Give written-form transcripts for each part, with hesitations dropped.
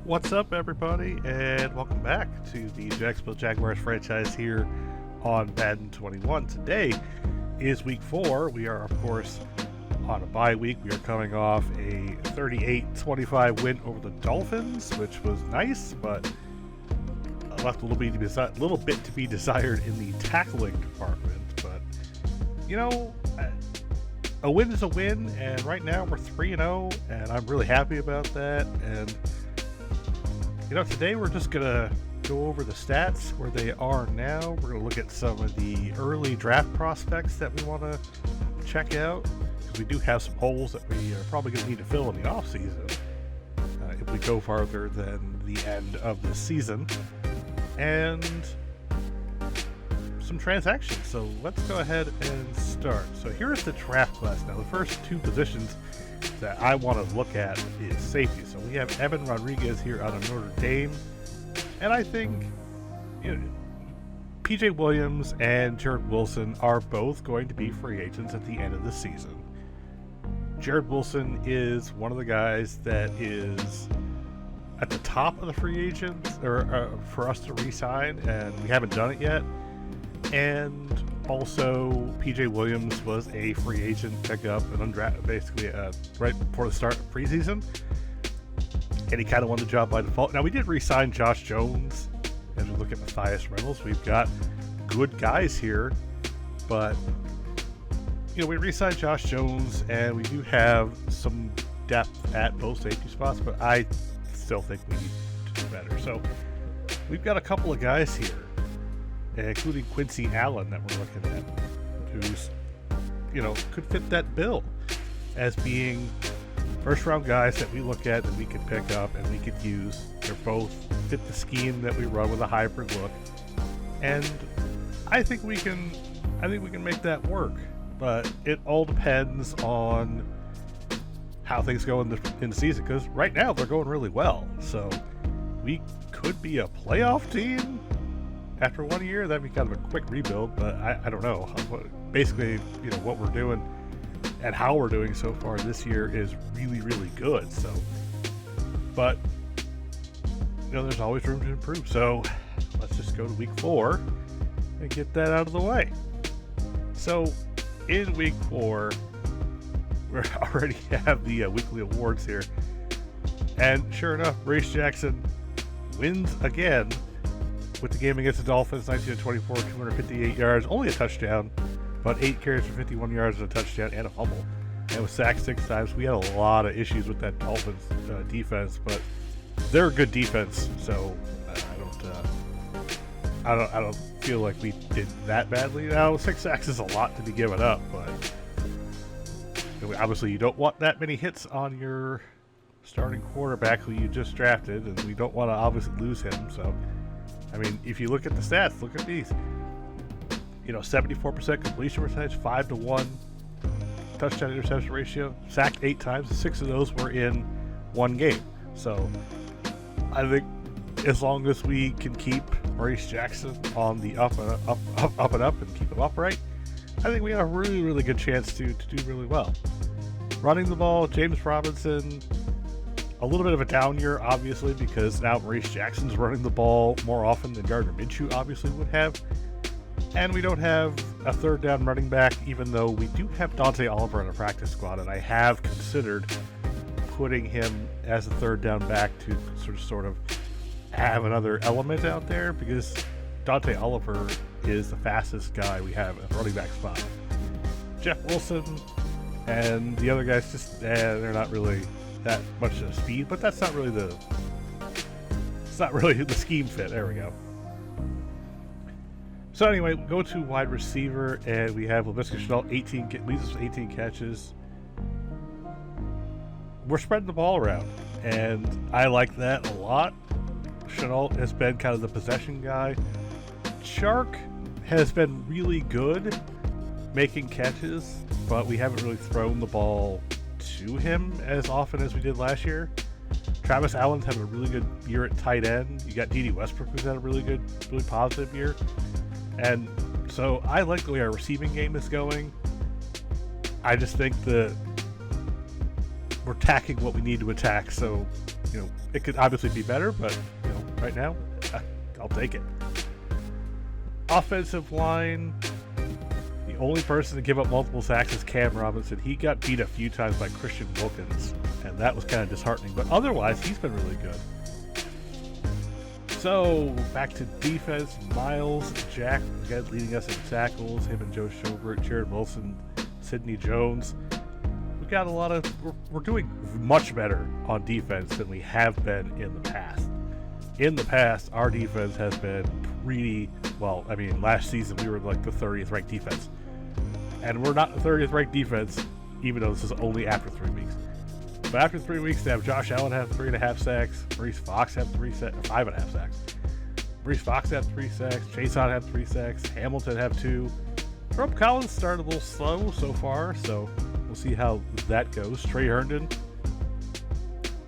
What's up, everybody, and welcome back to the Jacksonville Jaguars franchise here on Madden 21. Today is week 4. We are, of course, on a bye week. We are coming off a 38-25 win over the Dolphins, which was nice, but left a little bit to be desired in the tackling department. But, you know, a win is a win, and right now we're 3-0, and I'm really happy about that. And you know, today we're just going to go over the stats where they are now. We're going to look at some of the early draft prospects that we want to check out, because we do have some holes that we are probably going to need to fill in the offseason if we go farther than the end of this season. And some transactions. So let's go ahead and start. So here's the draft class now. The first two positions that I want to look at is safety. So we have Evan Rodriguez here out of Notre Dame, and I think PJ Williams and Jared Wilson are both going to be free agents at the end of the season. Jared Wilson is one of the guys that is at the top of the free agents for us to re-sign, and we haven't done it yet. And also, PJ Williams was a free agent pickup and undrafted, basically right before the start of preseason, and he kind of won the job by default. Now, we did re-sign Josh Jones. As we look at Matthias Reynolds, we've got good guys here, but we re-signed Josh Jones, and we do have some depth at both safety spots, but I still think we need to do better. So we've got a couple of guys here, including Quincy Allen, that we're looking at, who's, could fit that bill as being first-round guys that we look at that we could pick up and we could use. They're both fit the scheme that we run with a hybrid look, and I think we can make that work. But it all depends on how things go in the season, because right now they're going really well. So we could be a playoff team after 1 year. That'd be kind of a quick rebuild, but I don't know. Basically, what we're doing and how we're doing so far this year is really, really good. So, but there's always room to improve. So let's just go to week 4 and get that out of the way. So in week 4, we already have the weekly awards here, and sure enough, Race Jackson wins again with the game against the Dolphins, 19-24, 258 yards, only a touchdown, but 8 carries for 51 yards and a touchdown and a fumble. And was sacked 6 times. We had a lot of issues with that Dolphins defense, but they're a good defense, so I don't feel like we did that badly. Now, 6 sacks is a lot to be given up, but obviously you don't want that many hits on your starting quarterback who you just drafted, and we don't want to obviously lose him. So I mean, if you look at the stats, look at these. 74% completion percentage, 5-1 touchdown interception ratio, sacked 8 times. 6 of those were in one game. So I think as long as we can keep Maurice Jackson on the up and up and keep him upright, I think we have a really, really good chance to do really well. Running the ball, James Robinson, a little bit of a down year, obviously, because now Maurice Jackson's running the ball more often than Gardner Minshew obviously would have. And we don't have a third down running back, even though we do have Dante Oliver on a practice squad, and I have considered putting him as a third down back to sort of have another element out there, because Dante Oliver is the fastest guy we have at the running back spot. Jeff Wilson and the other guys, just they're not really that much of speed, but that's not really the scheme fit. There we go. So anyway, go to wide receiver, and we have Laviska Shenault, leads us with 18 catches. We're spreading the ball around, and I like that a lot. Shenault has been kind of the possession guy. Chark has been really good making catches, but we haven't really thrown the ball to him as often as we did last year. Travis Allen's having a really good year at tight end. You got D.D. Westbrook, who's had a really positive year. And so I like the way our receiving game is going. I just think we're attacking what we need to attack. So, it could obviously be better, but right now, I'll take it. Offensive line, the only person to give up multiple sacks is Cam Robinson. He got beat a few times by Christian Wilkins, and that was kind of disheartening. But otherwise, he's been really good. So, back to defense. Miles Jack, again, leading us in tackles. Him and Joe Schobert, Jared Wilson, Sidney Jones. We got we're doing much better on defense than we have been in the past. In the past, our defense has been pretty, last season we were like the 30th ranked defense. And we're not the 30th ranked defense, even though this is only after 3 weeks. But after 3 weeks, they have Josh Allen have 3.5 sacks, Maurice Fox have 5.5 sacks. Maurice Fox have 3 sacks, Chason have 3 sacks, Hamilton have 2. Rob Collins started a little slow so far, so we'll see how that goes. Trey Herndon,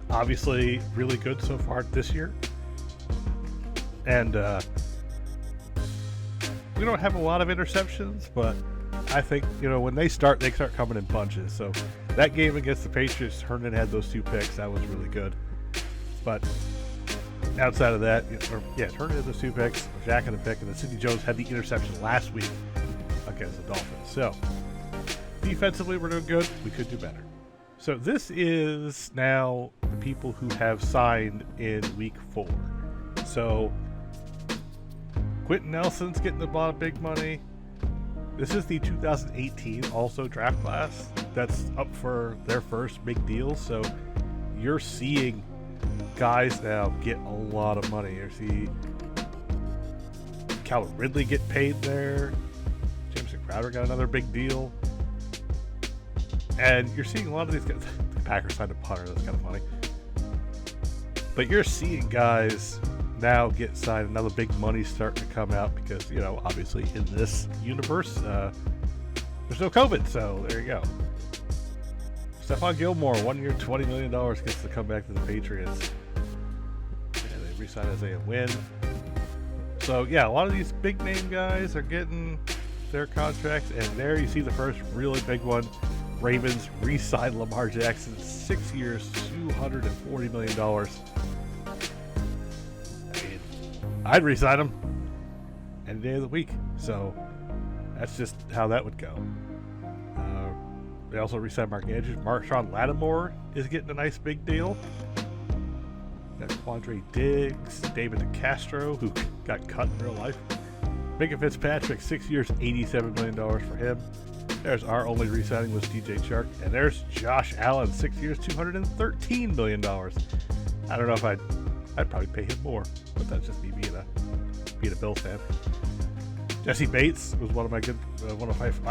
obviously really good so far this year. And we don't have a lot of interceptions, but I think, when they start coming in bunches. So that game against the Patriots, Herndon had those 2 picks. That was really good. But outside of that, Herndon had those 2 picks, Jack had a pick, and then Sidney Jones had the interception last week against the Dolphins. So defensively, we're doing good. We could do better. So this is now the people who have signed in week 4. So Quentin Nelson's getting a lot of big money. This is the 2018 also draft class that's up for their first big deal. So you're seeing guys now get a lot of money. You see Calvin Ridley get paid there. Jameson Crowder got another big deal. And you're seeing a lot of these guys. The Packers signed a punter. That's kind of funny. But you're seeing guys now get signed. Another big money starting to come out because, obviously in this universe, there's no COVID. So there you go. Stephon Gilmore, 1 year, $20 million, gets to come back to the Patriots. And they re-sign Isaiah Wynn. So yeah, a lot of these big name guys are getting their contracts. And there you see the first really big one. Ravens re-signed Lamar Jackson, 6 years, $240 million. I'd re-sign him any day of the week. So that's just how that would go. They also re-signed Mark Andrews. Marshawn Lattimore is getting a nice big deal. Got Quandre Diggs, David DeCastro, who got cut in real life. Minka Fitzpatrick, 6 years, $87 million for him. There's our only re-signing was DJ Chark. And there's Josh Allen, 6 years, $213 million. I don't know if I'd probably pay him more, but that's just me being a Bills fan. Jesse Bates was one of my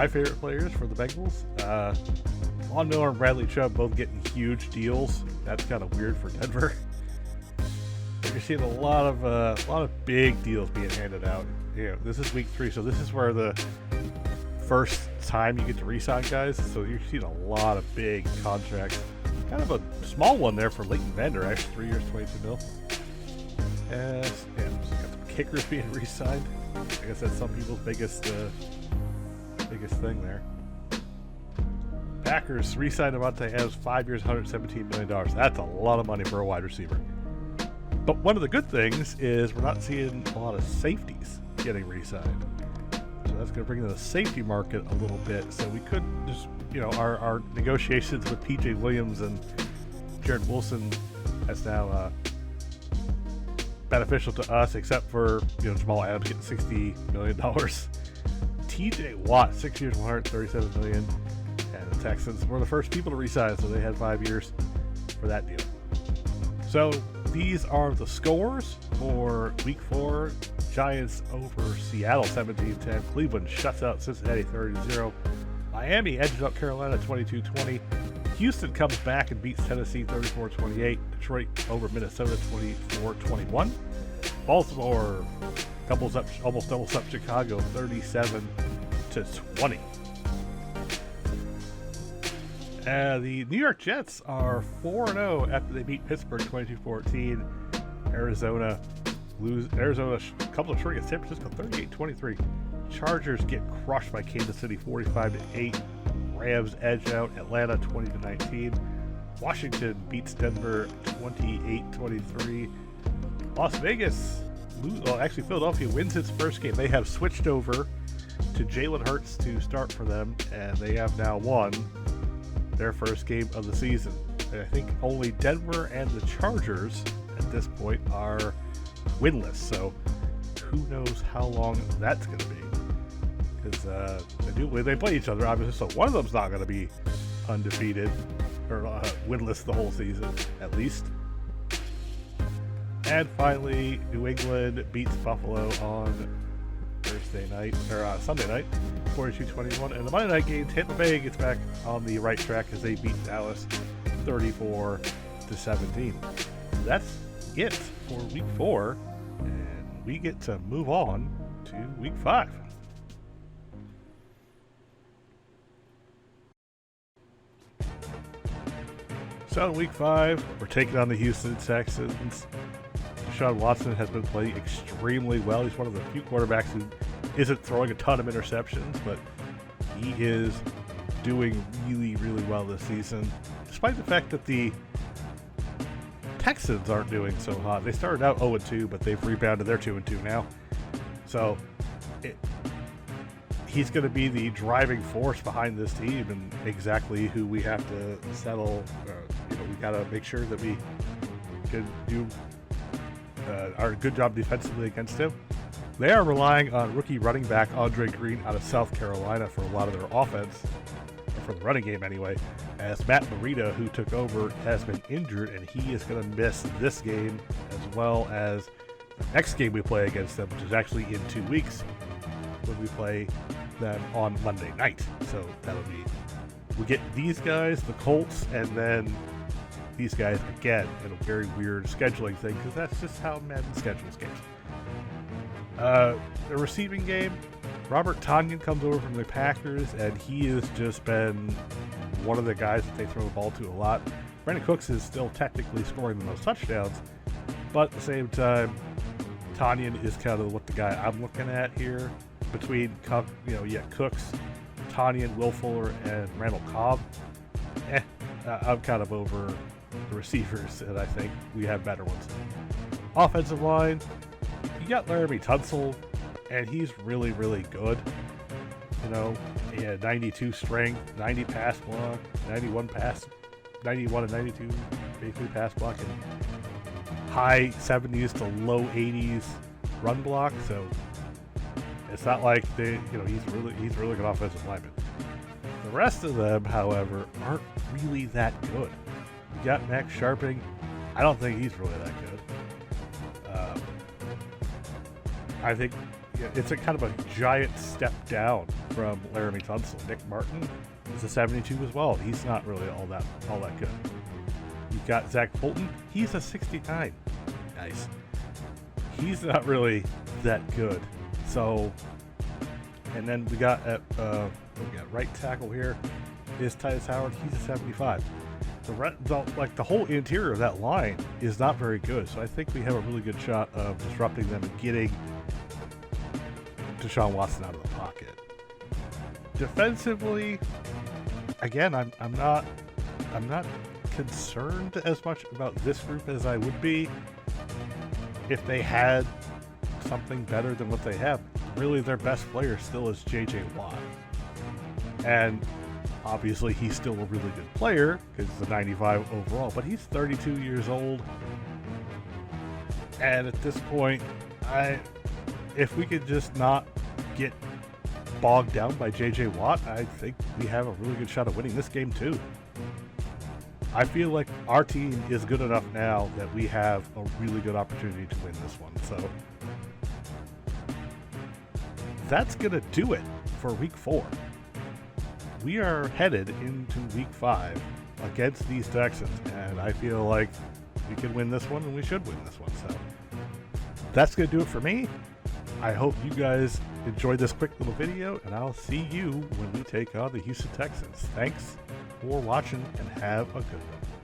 favorite players for the Bengals. Von Miller and Bradley Chubb both getting huge deals. That's kind of weird for Denver. But you're seeing a lot of big deals being handed out. This is week 3, so this is where the first time you get to re-sign guys. So you're seeing a lot of big contracts. Kind of a small one there for Leighton Vander Esch, 3 years, $22 million. And got the kickers being re-signed. I guess that's some people's biggest thing there. Packers re-signed Devontae Adams, 5 years, $117 million. That's a lot of money for a wide receiver. But one of the good things is we're not seeing a lot of safeties getting re-signed. So that's going to bring in the safety market a little bit. So we could just, our negotiations with P.J. Williams and Jared Wilson that's now beneficial to us, except for Jamal Adams getting $60 million. T.J. Watt, 6 years, $137 million, and the Texans were the first people to re-sign, so they had 5 years for that deal. So these are the scores for Week 4. Giants over Seattle 17-10. Cleveland shuts out Cincinnati 30-0. Miami edges up Carolina 22-20. Houston comes back and beats Tennessee 34-28. Detroit over Minnesota 24-21. Baltimore almost doubles up Chicago 37-20. The New York Jets are 4-0 after they beat Pittsburgh 22-14. Arizona a couple of short against San Francisco 38-23. Chargers get crushed by Kansas City 45-8. Rams edge out Atlanta 20-19. Washington beats Denver 28-23. Las Vegas, well, actually Philadelphia wins its first game. They have switched over to Jalen Hurts to start for them, and they have now won their first game of the season. And I think only Denver and the Chargers at this point are winless, so who knows how long that's going to be. Because I do believe they play each other, obviously, so one of them's not going to be undefeated or winless the whole season, at least. And finally, New England beats Buffalo on Thursday night, or Sunday night, 42-21. And the Monday night game, Tampa Bay gets back on the right track as they beat Dallas 34-17. That's it for week 4, and we get to move on to week 5. So in week 5, we're taking on the Houston Texans. Deshaun Watson has been playing extremely well. He's one of the few quarterbacks who isn't throwing a ton of interceptions, but he is doing really, really well this season, despite the fact that the Texans aren't doing so hot. They started out 0-2, but they've rebounded. They're 2-2 now. So he's going to be the driving force behind this team and exactly who we have to settle. We got to make sure that we can do our good job defensively against him. They are relying on rookie running back Andre Green out of South Carolina for a lot of their offense, or for the running game anyway, as Matt Burita, who took over, has been injured, and he is going to miss this game as well as the next game we play against them, which is actually in 2 weeks when we play them on Monday night. So that'll be, we get these guys, the Colts, and then these guys again in a very weird scheduling thing, because that's just how Madden schedules games. The receiving game, Robert Tonyan comes over from the Packers, and he has just been one of the guys that they throw the ball to a lot. Brandon Cooks is still technically scoring the most touchdowns, but at the same time, Tonyan is kind of what the guy I'm looking at here between Cooks, Tonyan, Will Fuller, and Randall Cobb. I'm kind of over the receivers, and I think we have better ones. Offensive line, you got Laramie Tunsil, and he's really, really good. He had 92 strength, 90 pass block, 91 and 92 basically pass block, and high 70s to low 80s run block. So it's not like he's really good offensive lineman. The rest of them, however, aren't really that good. You got Max Sharping. I don't think he's really that good. I think it's a kind of a giant step down from Laramie Tunsil. Nick Martin is a 72 as well. He's not really all that good. You've got Zach Fulton. He's a 69. Nice. He's not really that good. So, and then we got right tackle here is Titus Howard. He's a 75. The whole interior of that line is not very good. So I think we have a really good shot of disrupting them and getting Deshaun Watson out of the pocket. Defensively, again, I'm not concerned as much about this group as I would be if they had something better than what they have. Really, their best player still is J.J. Watt, and obviously he's still a really good player because he's a 95 overall, but he's 32 years old, and at this point, if we could just not get bogged down by J.J. Watt, I think we have a really good shot of winning this game too. I feel like our team is good enough now that we have a really good opportunity to win this one. So that's going to do it for week 4. We are headed into week 5 against these Texans, and I feel like we can win this one, and we should win this one. So that's going to do it for me. I hope you guys enjoyed this quick little video, and I'll see you when we take on the Houston Texans. Thanks for watching, and have a good one.